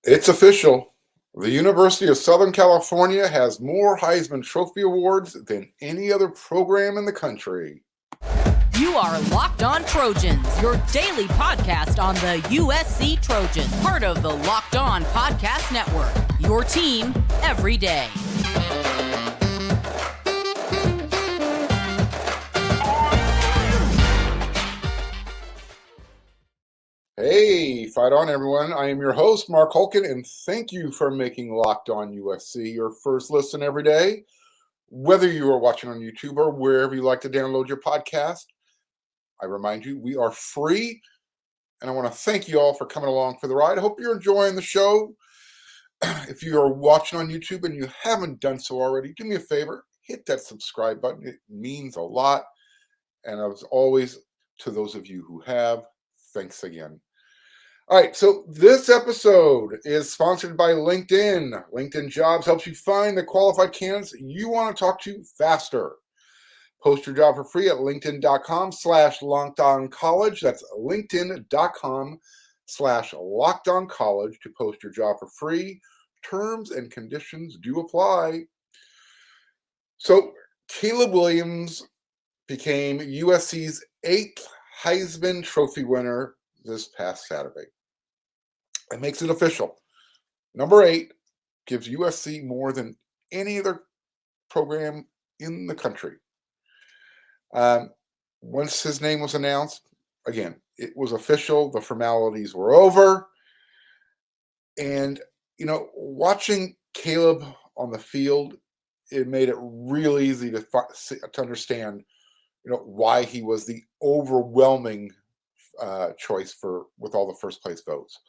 It's official. The University of Southern California has more Heisman Trophy Awards than any other program in the country. You are Locked On Trojans, your daily podcast on the USC Trojans, part of the Locked On Podcast Network, your team every day. Hey, fight on, everyone. I am your host, Mark Holkin, and thank you for making Locked On USC your first listen every day. Whether you are watching on YouTube or wherever you like to download your podcast, I remind you, we are free, and I want to thank you all for coming along for the ride. I hope you're enjoying the show. If you are watching on YouTube and you haven't done so already, do me a favor, hit that subscribe button. It means a lot. And as always, to those of you who have, thanks again. All right, so this episode is sponsored by LinkedIn. LinkedIn Jobs helps you find the qualified candidates you want to talk to faster. Post your job for free at linkedin.com/lockedoncollege. That's linkedin.com/lockedoncollege to post your job for free. Terms and conditions do apply. So Caleb Williams became USC's 8th Heisman Trophy winner this past Saturday. It makes it official. Number 8 gives USC more than any other program in the country. Once his name was announced, again, it was official. The formalities were over. And, watching Caleb on the field, it made it real easy to understand, why he was the overwhelming choice with all the first place votes.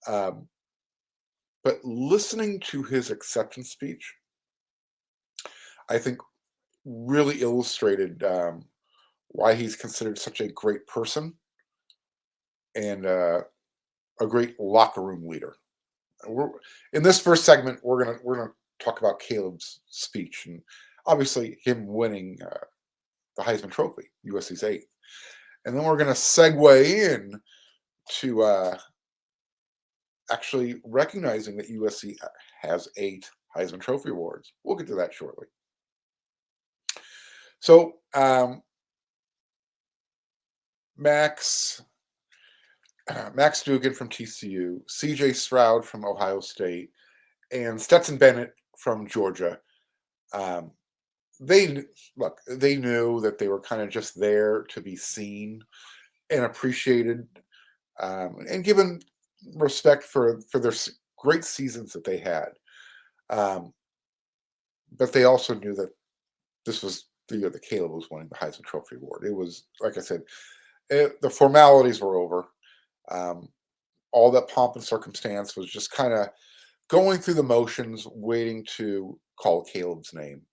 But listening to his acceptance speech, I think really illustrated why he's considered such a great person and a great locker room leader. In this first segment, we're gonna talk about Caleb's speech and obviously him winning the Heisman Trophy, USC's 8th, and then we're gonna segue in to actually recognizing that USC has 8 Heisman Trophy Awards. We'll get to that shortly. So, Max Dugan from TCU, CJ Stroud from Ohio State, and Stetson Bennett from Georgia. They knew that they were kind of just there to be seen and appreciated, and given respect for their great seasons that they had. But they also knew that this was the year that Caleb was winning the Heisman Trophy Award. It was, like I said, the formalities were over. All that pomp and circumstance was just kind of going through the motions, waiting to call Caleb's name.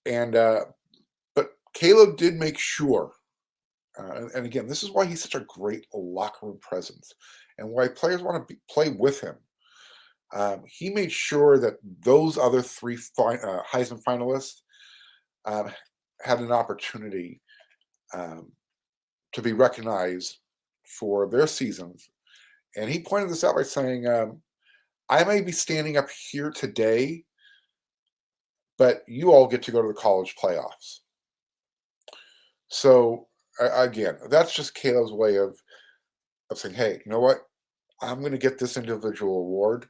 And but Caleb did make sure, and again, this is why he's such a great locker room presence, and why players want to play with him. He made sure that those other 3 Heisman finalists had an opportunity to be recognized for their seasons. And he pointed this out by saying, I may be standing up here today, but you all get to go to the college playoffs. So, again, that's just Caleb's way of saying, hey, you know what? I'm going to get this individual award,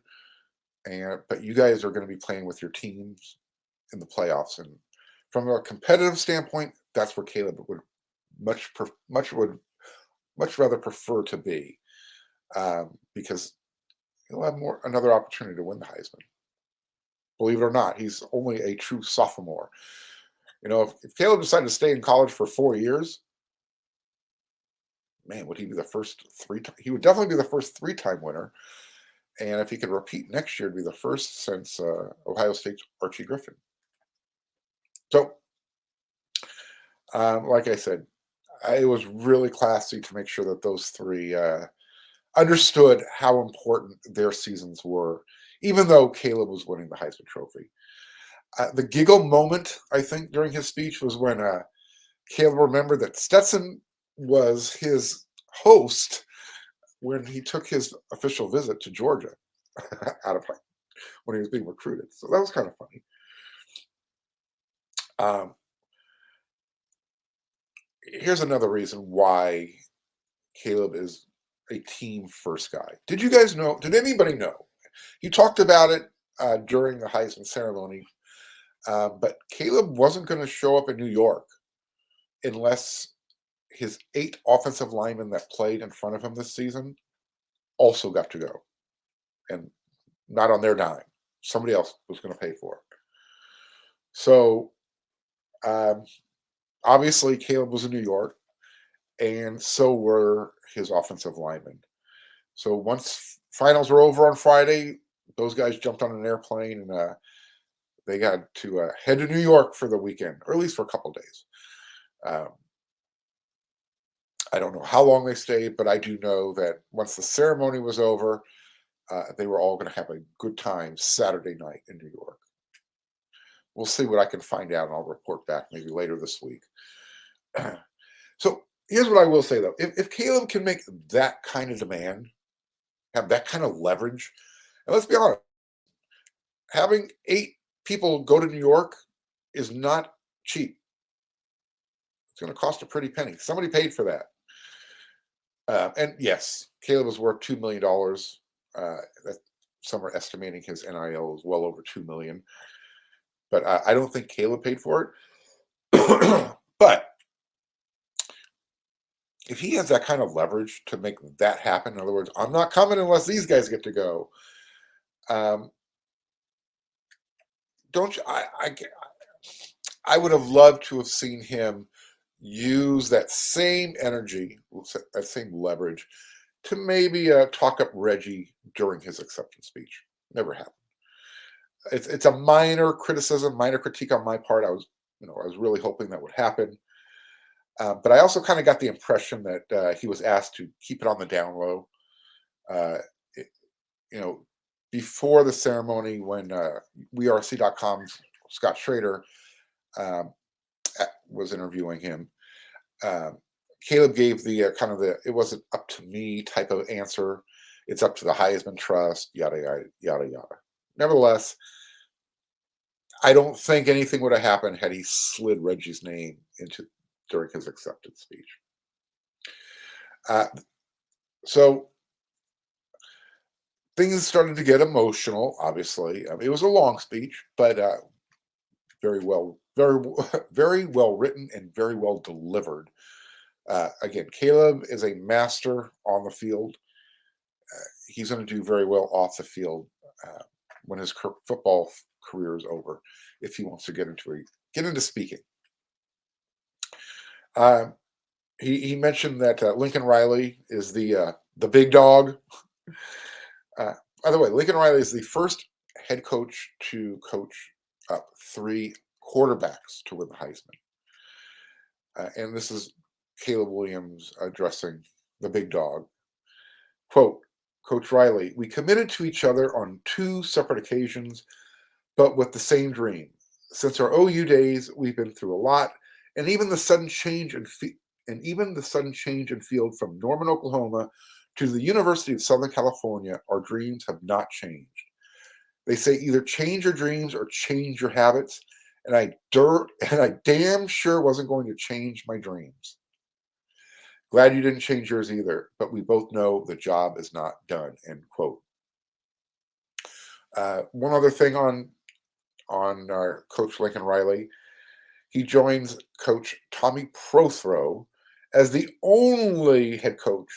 but you guys are going to be playing with your teams in the playoffs. And from a competitive standpoint, that's where Caleb would much rather prefer to be, because he'll have another opportunity to win the Heisman. Believe it or not, he's only a true sophomore. If Caleb decided to stay in college for 4 years, man, would he be the first 3 times? He would definitely be the first 3-time winner. And if he could repeat next year, it'd be the first since Ohio State's Archie Griffin. So, like I said, it was really classy to make sure that those 3 understood how important their seasons were, even though Caleb was winning the Heisman Trophy. The giggle moment, I think, during his speech was when Caleb remembered that Stetson was his host when he took his official visit to Georgia out of when he was being recruited. So that was kind of funny. Here's another reason why Caleb is a team first guy. Did you guys know? Did anybody know? He talked about it during the Heisman ceremony, but Caleb wasn't going to show up in New York unless his 8 offensive linemen that played in front of him this season also got to go, and not on their dime. Somebody else was going to pay for it. So obviously Caleb was in New York, and so were his offensive linemen. So once finals were over on Friday, those guys jumped on an airplane and they got to head to New York for the weekend, or at least for a couple of days. I don't know how long they stayed, but I do know that once the ceremony was over, they were all going to have a good time Saturday night in New York. We'll see what I can find out, and I'll report back maybe later this week. So here's what I will say, though. If Caleb can make that kind of demand, have that kind of leverage, and let's be honest, having 8 people go to New York is not cheap. It's going to cost a pretty penny. Somebody paid for that. And yes, Caleb is worth $2 million. Some are estimating his NIL is well over $2 million. But I don't think Caleb paid for it. But if he has that kind of leverage to make that happen, in other words, I'm not coming unless these guys get to go. Don't you? I would have loved to have seen him use that same energy, that same leverage, to maybe talk up Reggie during his acceptance speech. Never happened. It's a minor criticism, minor critique on my part. I was really hoping that would happen, but I also kind of got the impression that he was asked to keep it on the down low. Before the ceremony, when WeRC.com's Scott Schrader was interviewing him, Caleb gave the kind of the "it wasn't up to me" type of answer. It's up to the Heisman Trust, yada yada yada yada. Nevertheless, I don't think anything would have happened had he slid Reggie's name into during his acceptance speech. So things started to get emotional. Obviously, it was a long speech, but very well written and very well delivered. Again, Caleb is a master on the field. He's going to do very well off the field when his football career is over, if he wants to get into speaking. He mentioned that Lincoln Riley is the big dog. By the way, Lincoln Riley is the first head coach to coach up 3 quarterbacks to win the Heisman. And this is Caleb Williams addressing the big dog. Quote, Coach Riley, we committed to each other on 2 separate occasions, but with the same dream. Since our OU days, we've been through a lot, and even the sudden change in field from Norman, Oklahoma, to the University of Southern California, our dreams have not changed. They say either change your dreams or change your habits, and I damn sure wasn't going to change my dreams. Glad you didn't change yours either, but we both know the job is not done, end quote. One other thing on our Coach Lincoln Riley, he joins Coach Tommy Prothro as the only head coach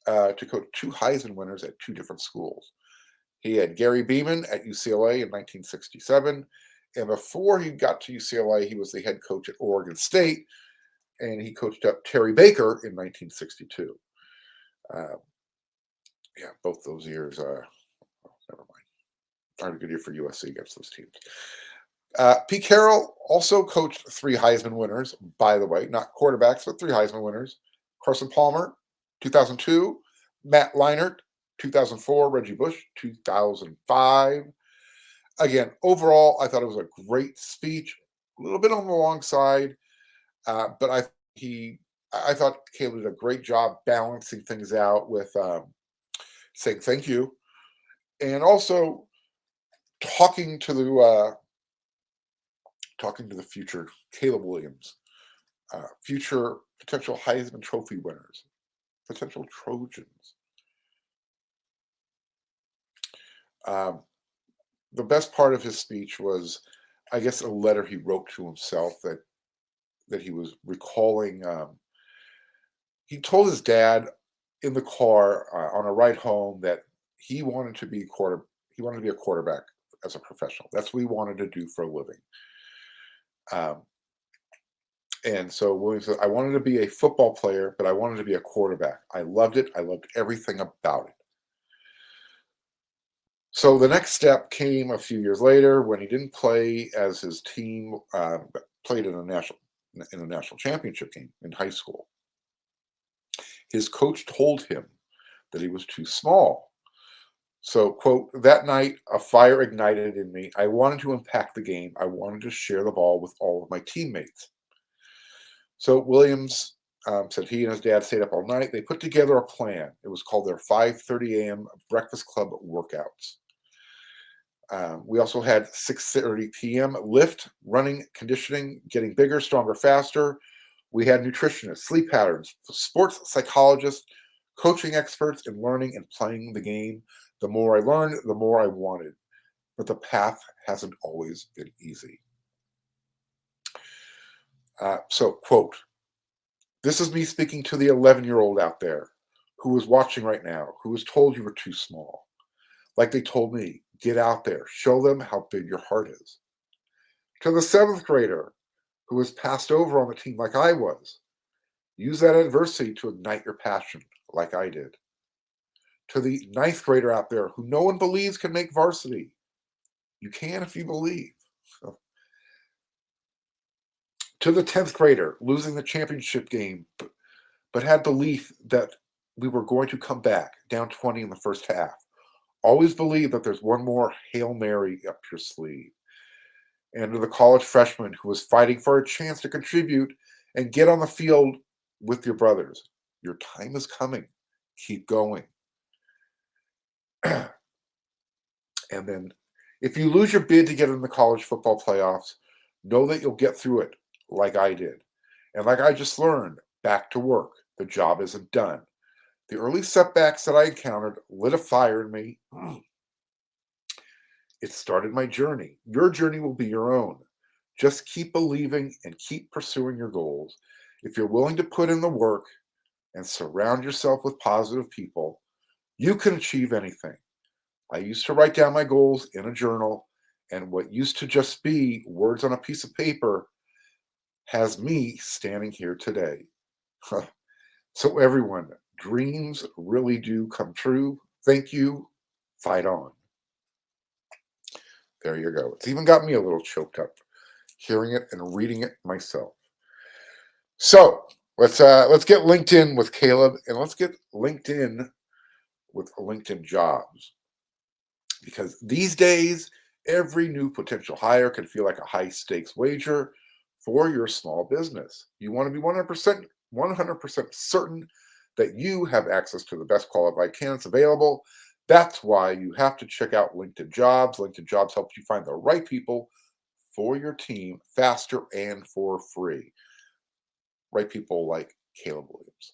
to coach 2 Heisman winners at 2 different schools. He had Gary Beeman at UCLA in 1967, and before he got to UCLA, he was the head coach at Oregon State, and he coached up Terry Baker in 1962. Both those years, never mind. Not a good year for USC against those teams. Pete Carroll also coached 3 Heisman winners, by the way, not quarterbacks, but 3 Heisman winners. Carson Palmer, 2002. Matt Leinart, 2004. Reggie Bush, 2005. Again, overall, I thought it was a great speech. A little bit on the long side, but he I thought Caleb did a great job balancing things out with saying thank you and also talking to the future Caleb Williams, future potential Heisman Trophy winners, potential Trojans. The best part of his speech was, I guess, a letter he wrote to himself that he was recalling. He told his dad in the car on a ride home that he wanted to be He wanted to be a quarterback as a professional. That's what he wanted to do for a living. And so Williams said, I wanted to be a football player, but I wanted to be a quarterback. I loved it. I loved everything about it. So the next step came a few years later when he didn't play as his team played in a national championship game in high school. His coach told him that he was too small. So, quote, that night, a fire ignited in me. I wanted to impact the game. I wanted to share the ball with all of my teammates. So Williams said he and his dad stayed up all night. They put together a plan. It was called their 5:30 a.m. Breakfast Club workouts. We also had 6:30 p.m. lift, running, conditioning, getting bigger, stronger, faster. We had nutritionists, sleep patterns, sports psychologists, coaching experts in learning and playing the game. The more I learned, the more I wanted. But the path hasn't always been easy. So, quote, this is me speaking to the 11-year-old out there who is watching right now, who was told you were too small. Like they told me, get out there, show them how big your heart is. To the 7th grader who was passed over on the team like I was, use that adversity to ignite your passion like I did. To the 9th grader out there who no one believes can make varsity, you can if you believe. To the 10th grader losing the championship game, but had belief that we were going to come back down 20 in the first half. Always believe that there's one more Hail Mary up your sleeve. And to the college freshman who was fighting for a chance to contribute and get on the field with your brothers. Your time is coming. Keep going. And then if you lose your bid to get in the college football playoffs, know that you'll get through it like I did. And like I just learned, back to work. The job isn't done. The early setbacks that I encountered lit a fire in me. It started my journey. Your journey will be your own. Just keep believing and keep pursuing your goals. If you're willing to put in the work and surround yourself with positive people, you can achieve anything. I used to write down my goals in a journal, and what used to just be words on a piece of paper has me standing here today. So everyone, dreams really do come true. Thank you. Fight on. There you go. It's even got me a little choked up hearing it and reading it myself. So let's get linked in with Caleb, and let's get linked in with LinkedIn Jobs. Because these days, every new potential hire can feel like a high stakes wager for your small business. You want to be 100% certain that you have access to the best qualified candidates available. That's why you have to check out LinkedIn Jobs. LinkedIn Jobs helps you find the right people for your team faster and for free. Right people like Caleb Williams.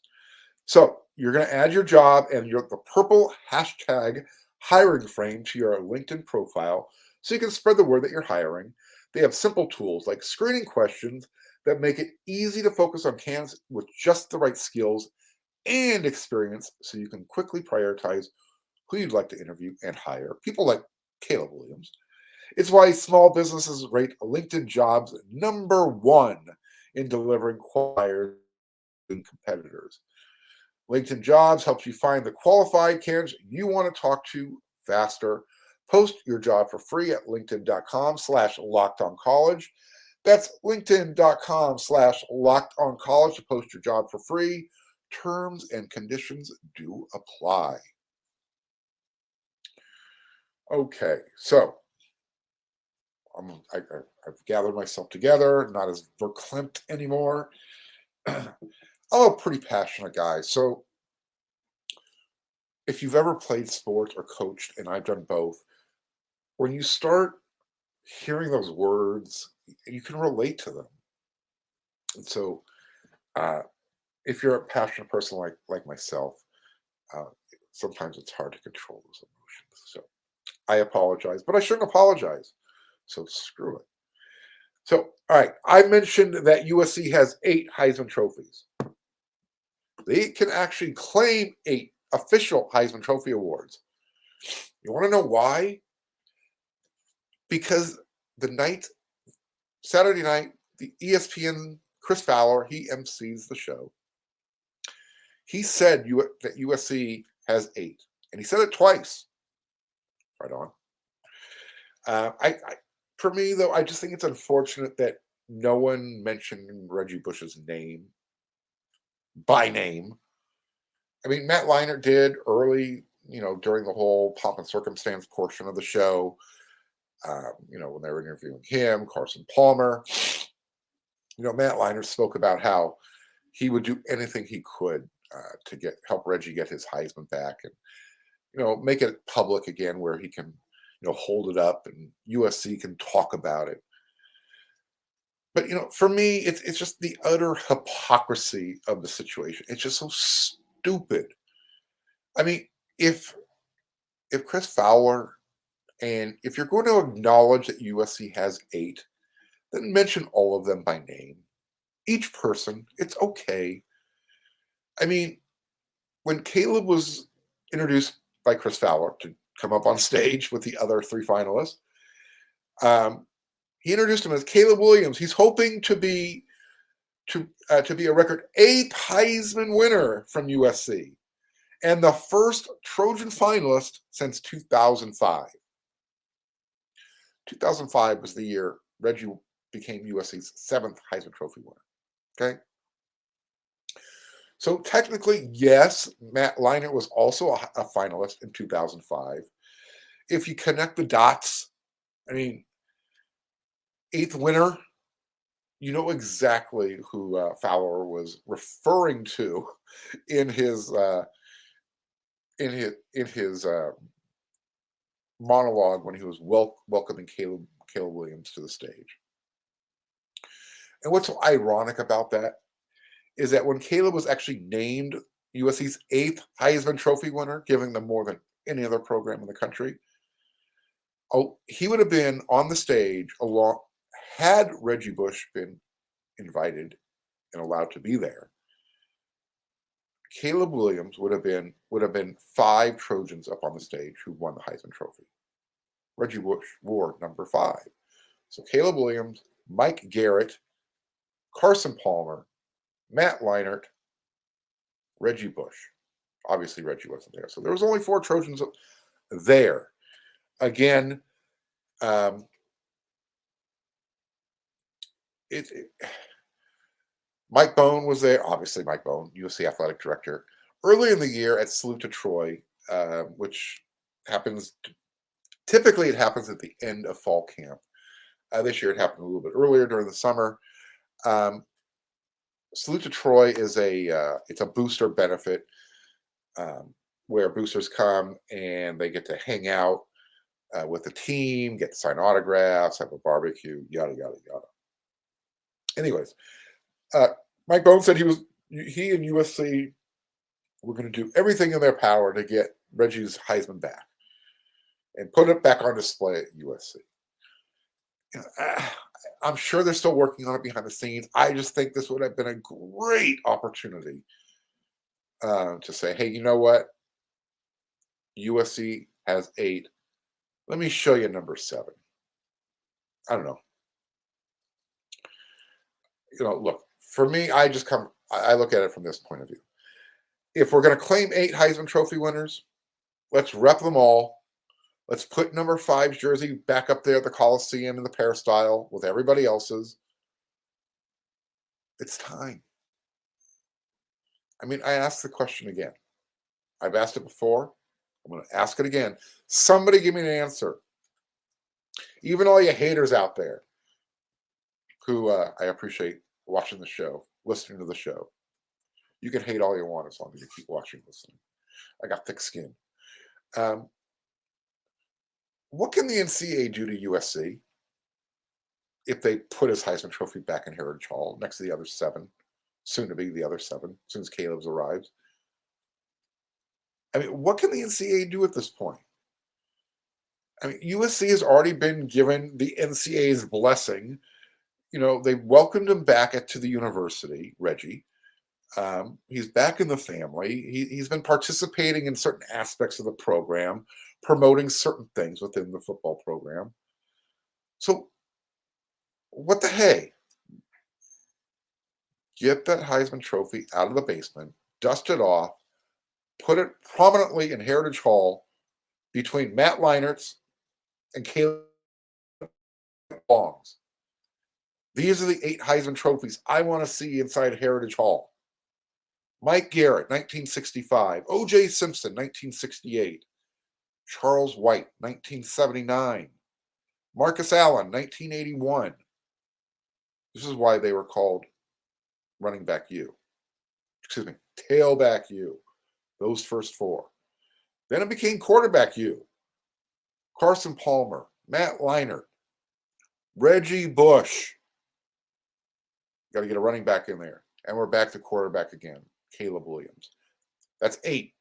So you're going to add your job and the purple hashtag hiring frame to your LinkedIn profile so you can spread the word that you're hiring. They have simple tools like screening questions that make it easy to focus on candidates with just the right skills and experience so you can quickly prioritize who you'd like to interview and hire. People like Caleb Williams. It's why small businesses rate LinkedIn Jobs #1 in delivering qualified competitors. LinkedIn Jobs helps you find the qualified candidates you want to talk to faster. Post your job for free at linkedin.com/lockedoncollege. That's linkedin.com/lockedoncollege to post your job for free. Terms and conditions do apply. Okay, so I've gathered myself together, not as verklempt anymore. I'm a pretty passionate guy. So if you've ever played sports or coached, and I've done both, when you start hearing those words, you can relate to them. And so uh, if you're a passionate person like myself, uh, sometimes it's hard to control those emotions. So I apologize, but I shouldn't apologize. So screw it. So, all right, I mentioned that USC has 8 Heisman trophies. They can actually claim 8 official Heisman Trophy Awards. You want to know why? Because the night, Saturday night, the ESPN Chris Fowler, he MCs the show. He said that USC has 8, and he said it twice. Right on. For me though, I just think it's unfortunate that no one mentioned Reggie Bush's name by name. I mean, Matt Leinart did early, during the whole pomp and circumstance portion of the show. When they were interviewing him, Carson Palmer. Matt Leinart spoke about how he would do anything he could to help Reggie get his Heisman back, and make it public again where he can hold it up and USC can talk about it. But for me, it's just the utter hypocrisy of the situation. It's just so stupid. I mean, if Chris Fowler, and if you're going to acknowledge that USC has 8, then mention all of them by name. Each person, it's okay. I mean, when Caleb was introduced by Chris Fowler to come up on stage with the other 3 finalists, he introduced him as Caleb Williams. He's hoping to be a record 8th Heisman winner from USC, and the first Trojan finalist since 2005. 2005 was the year Reggie became USC's 7th Heisman Trophy winner. Okay. So technically, yes, Matt Leinart was also a finalist in 2005. If you connect the dots, I mean, 8th winner, you know exactly who Fowler was referring to in his monologue when he was welcoming Caleb Williams to the stage. And what's so ironic about that is that when Caleb was actually named USC's 8th Heisman Trophy winner, giving them more than any other program in the country, he would have been on the stage had Reggie Bush been invited and allowed to be there. Caleb Williams would have been 5 Trojans up on the stage who won the Heisman Trophy. Reggie Bush wore number 5. So Caleb Williams, Mike Garrett, Carson Palmer, Matt Leinart, Reggie Bush. Obviously, Reggie wasn't there. So there was only 4 Trojans there. Again, Mike Bohn was there. Obviously, Mike Bohn, USC athletic director. Early in the year at Salute to Troy, which happens, typically it happens at the end of fall camp. This year it happened a little bit earlier during the summer. Salute to Troy is it's a booster benefit where boosters come and they get to hang out with the team, get to sign autographs, have a barbecue, yada yada yada. Anyways, Mike Bohn said he and USC were going to do everything in their power to get Reggie's Heisman back and put it back on display at USC. I'm sure they're still working on it behind the scenes. I just think this would have been a great opportunity to say, hey, you know what? USC has 8. Let me show you number 7. I don't know. Look, for me, I look at it from this point of view. If we're going to claim 8 Heisman Trophy winners, let's rep them all. Let's put number 5's jersey back up there at the Coliseum in the peristyle with everybody else's. It's time. I mean, I asked the question again. I've asked it before. I'm going to ask it again. Somebody give me an answer. Even all you haters out there who I appreciate watching the show, listening to the show. You can hate all you want as long as you keep watching, listening. I got thick skin. Um, what can the NCAA do to USC if they put his Heisman Trophy back in Heritage Hall next to the other 7, soon to be the other 7, as soon as Caleb's arrives? I mean, what can the NCAA do at this point? I mean, USC has already been given the NCAA's blessing. They welcomed him back to the university, Reggie. He's back in the family. He's been participating in certain aspects of the program, promoting certain things within the football program. So, what the hey? Get that Heisman Trophy out of the basement, dust it off, put it prominently in Heritage Hall between Matt Leinertz and Caleb Longs. These are the 8 Heisman trophies I want to see inside Heritage Hall. Mike Garrett, 1965. O.J. Simpson, 1968. Charles White, 1979. Marcus Allen, 1981. This is why they were called running back U. Tailback U. Those first 4. Then it became quarterback U. Carson Palmer, Matt Leinart, Reggie Bush. Got to get a running back in there. And we're back to quarterback again, Caleb Williams. That's 8.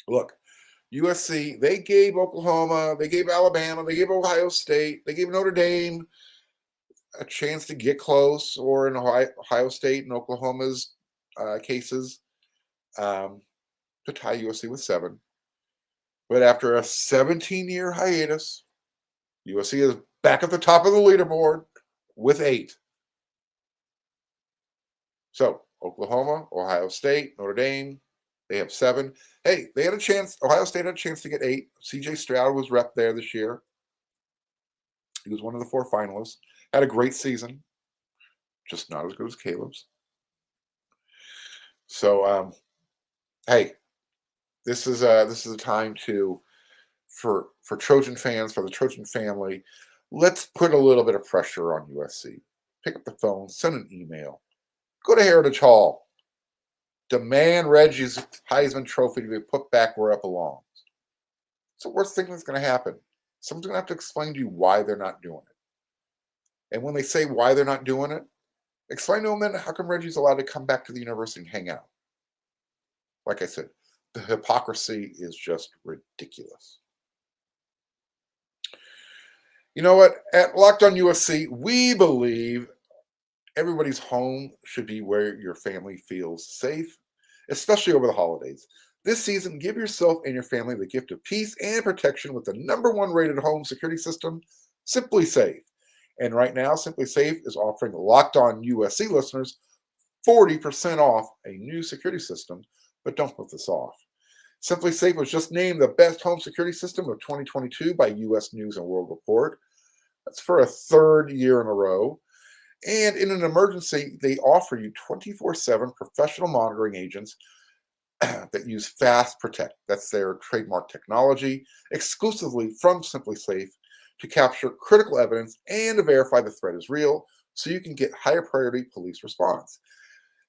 Look, USC, they gave Oklahoma, they gave Alabama, they gave Ohio State, they gave Notre Dame a chance to get close, or in Ohio State and Oklahoma's cases, to tie USC with 7. But after a 17-year hiatus, USC is back at the top of the leaderboard with 8. So, Oklahoma, Ohio State, Notre Dame, they have 7. Hey, they had a chance. Ohio State had a chance to get 8. C.J. Stroud was rep there this year. He was one of the 4 finalists. Had a great season, just not as good as Caleb's. So, hey, this is a time for Trojan fans, for the Trojan family. Let's put a little bit of pressure on USC. Pick up the phone, send an email, go to Heritage Hall, demand Reggie's Heisman Trophy to be put back where it belongs. It's the worst thing that's going to happen. Someone's going to have to explain to you why they're not doing it. And when they say why they're not doing it, explain to them then how come Reggie's allowed to come back to the university and hang out. Like I said, the hypocrisy is just ridiculous. You know what? At Locked On USC, we believe everybody's home should be where your family feels safe, especially over the holidays. This season, give yourself and your family the gift of peace and protection with the #1 rated home security system, SimplySafe. And right now, SimplySafe is offering Locked On USC listeners 40% off a new security system, but don't put this off. SimplySafe was just named the best home security system of 2022 by U.S. News and World Report. That's for a 3rd year in a row. And in an emergency, they offer you 24/7 professional monitoring agents that use Fast Protect. That's their trademark technology, exclusively from SimplySafe, to capture critical evidence and to verify the threat is real, so you can get higher priority police response.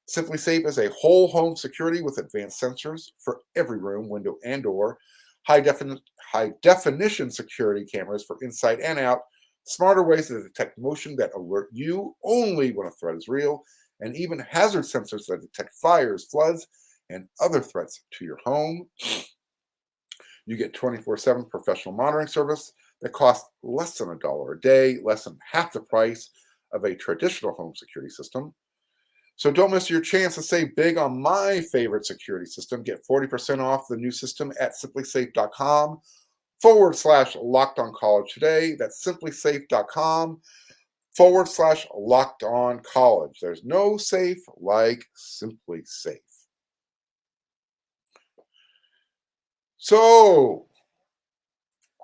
SimplySafe is a whole home security with advanced sensors for every room, window, and door, high definition security cameras for inside and out, smarter ways to detect motion that alert you only when a threat is real, and even hazard sensors that detect fires, floods, and other threats to your home. You get 24/7 professional monitoring service that costs less than $1 a day, less than half the price of a traditional home security system. So don't miss your chance to save big on my favorite security system. Get 40% off the new system at simplysafe.com/lockedoncollege today. That's simplysafe.com/lockedoncollege. There's no safe like SimplySafe. So,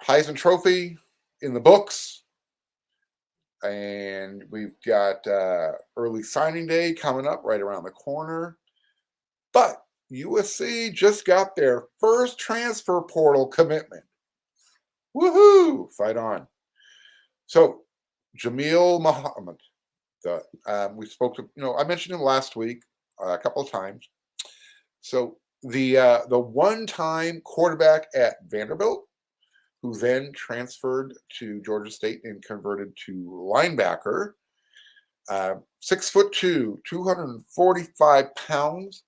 Heisman Trophy in the books. And we've got early signing day coming up right around the corner. But USC just got their first transfer portal commitment. Woohoo! Fight on. So, Jamil Muhammad, we spoke to, I mentioned him last week. a couple of times. So the one-time quarterback at Vanderbilt, who then transferred to Georgia State and converted to linebacker, 6'2", 245 pounds.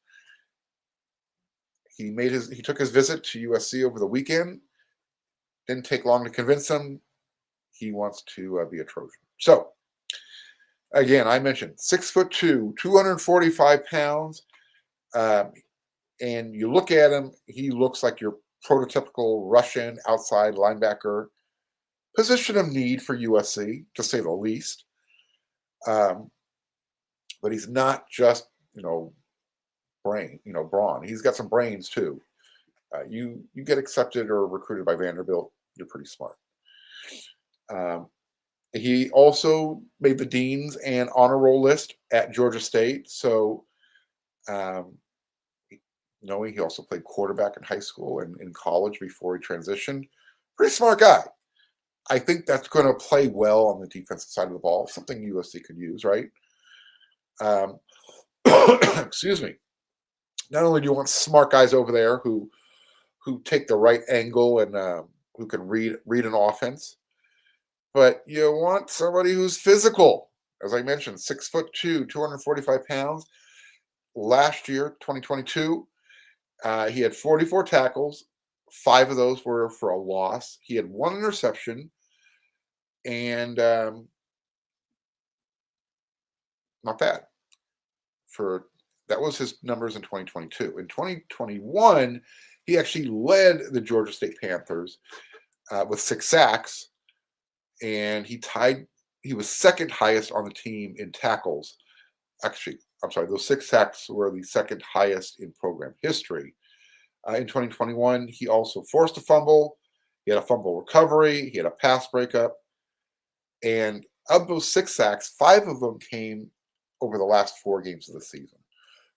He took his visit to USC over the weekend. Didn't take long to convince him he wants to be a Trojan. So again, I mentioned 6'2", 245 pounds. And you look at him, he looks like your prototypical Russian outside linebacker, position of need for USC, to say the least. But he's not just, brawn. He's got some brains too. You get accepted or recruited by Vanderbilt, you're pretty smart. He also made the deans and honor roll list at Georgia State. So, knowing he also played quarterback in high school and in college before he transitioned. Pretty smart guy. I think that's going to play well on the defensive side of the ball, something USC could use, right? Excuse me. Not only do you want smart guys over there who take the right angle and who can read an offense, but you want somebody who's physical. As I mentioned, 6'2", 245 pounds. Last year, 2022, he had 44 tackles. 5 of those were for a loss. He had 1 interception, and not bad. That was his numbers in 2022. In 2021, he actually led the Georgia State Panthers with 6 sacks, and he was second highest on the team in tackles. Actually, I'm sorry, those 6 sacks were the second highest in program history. In 2021, he also forced a fumble. He had a fumble recovery. He had a pass breakup. And of those 6 sacks, 5 of them came over the last 4 games of the season.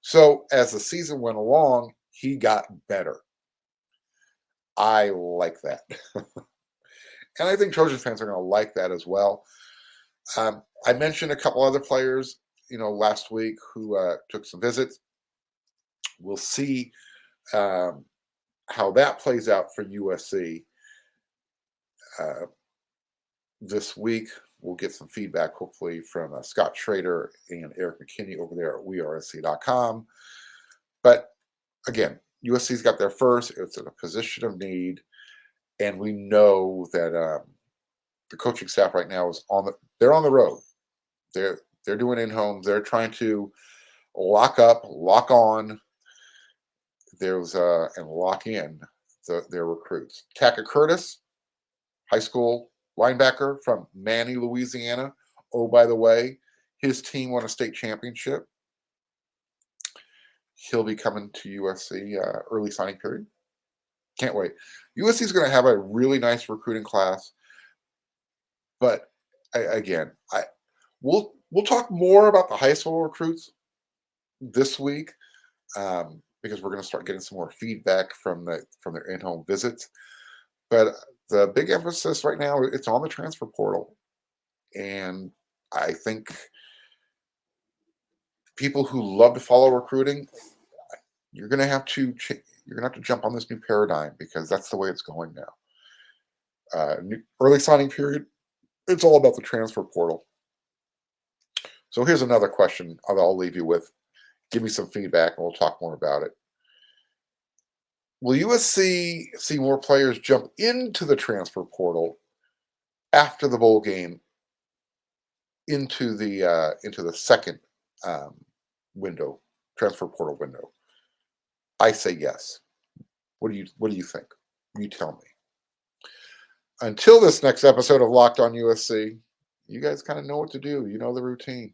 So as the season went along, he got better. I like that. And I think Trojan fans are going to like that as well. I mentioned a couple other players, last week who took some visits. We'll see how that plays out for USC. This week, we'll get some feedback, hopefully, from Scott Schrader and Eric McKinney over there at wearesc.com. But again, USC's got their first. It's in a position of need. And we know that the coaching staff right now is they're on the road. They're doing in-homes. They're trying to lock up, lock on, and lock in their recruits. Tackett Curtis, high school linebacker from Manny, Louisiana. Oh, by the way, his team won a state championship. He'll be coming to USC early signing period. Can't wait. USC is going to have a really nice recruiting class. But we'll talk more about the high school recruits this week because we're going to start getting some more feedback from their in-home visits. But the big emphasis right now, it's on the transfer portal. And I think people who love to follow recruiting, you're going to have to jump on this new paradigm because that's the way it's going now. Early signing period, it's all about the transfer portal. So here's another question I'll leave you with. Give me some feedback and we'll talk more about it. Will USC see more players jump into the transfer portal after the bowl game into the second window, transfer portal window? I say yes. What do you think? You tell me. Until this next episode of Locked On USC, you guys kind of know what to do. You know the routine.